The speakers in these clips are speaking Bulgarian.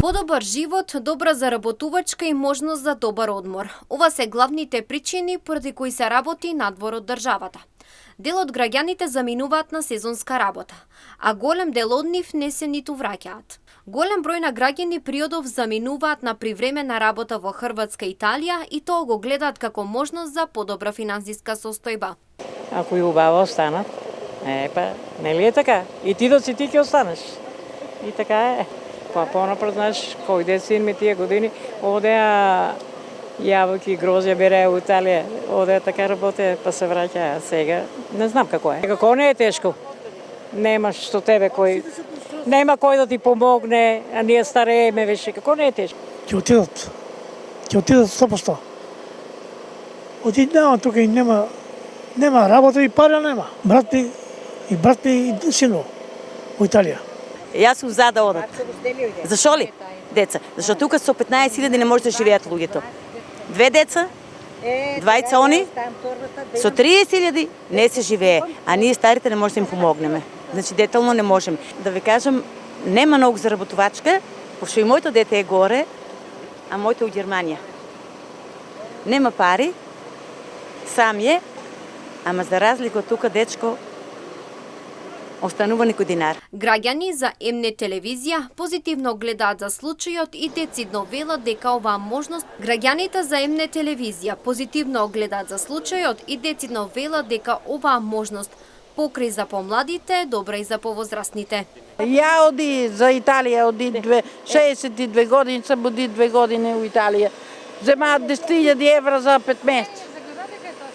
Подобар живот, добра заработувачка и можност за добар одмор. Ова се главните причини поради кои се работи надвор од државата. Дел од граѓаните заминуваат на сезонска работа, а голем дел од нив не се ниту враќаат. Голем број на граѓани приодов заминуваат на привремена работа во Хрватска и Италија и тоа го гледаат како можност за подобра финансиска состојба. Ако и убаво останат, нели е така? И ти да си ти ќе останеш. И така е. Па понапред, знаеш, кој син ми тие години, оде јаболки и грозја бере у Италија, оде така работе, па се враќа сега. Не знам како е. Како не е тешко. Немаш што тебе кој, нема кој да ти помогне, а ние старееме веќе, како не е тешко. Ќе отидат 100%. Отиднава тука и нема работа и пара нема. Брат ми и сино во Италија. Јас сум за да одат. Зашо ли? Деца. Зашто тука со 15.000 не може да живеат луѓето. 2 деца, двајца они, со 30.000 не се живее, а ние старите не може да им помогнеме. Значи детално не можеме. Да ви кажам, нема многу заработувачка, пошто и моето дете е горе, а моето у Германија. Нема пари, сам е, ама за разлика од тука дечко останува некој динар. Граѓани за МН телевизија позитивно гледаат за случајот и децидно велат дека оваа можност граѓаните за МН телевизија позитивно гледаат за случајот и децидно велат дека оваа можност покрај за помладите, добра и за повозрастните. Ја оди за Италија, оди 62 години, сам оди 2 години у Италија. Земаат 10.000 евра за 5 месеца.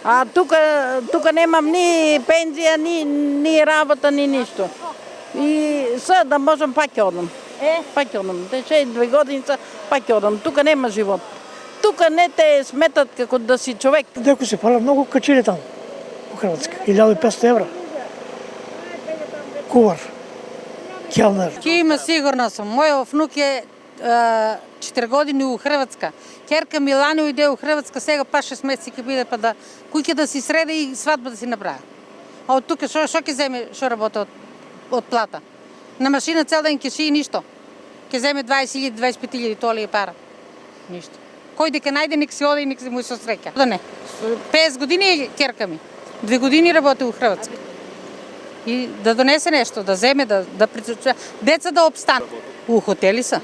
А тука немам ни пензија, ни работа, ни ништо. И сега да можам пак ќе одам. Пак ќе одам. 62 години пак ќе одам. Тука нема живот. Тука не те сметат како да си човек. Некој се пала многу качили таму во Хрватска. 1500 евра. Кувар. Келнер. Ќе има сигурно сум. Мојот внук е 4 години у Хрватска. Керка Милано иде у Хрватска, сега па 6 месеци ќе биде па да куќе да си среде и свадба да си направи. А од тука што ќе земе, што работи од плата? На машина цел ден ќе шии ништо. Ќе земе 20.000, 25.000, тоа ли е пара? Ништо. Кој дека најде нек си оде и нек се му со среќа. Да не. 50 години е керка ми. 2 години работи у Хрватска. И да донесе нешто, да земе, да присуствува. Деца да обстанат. У хотели са.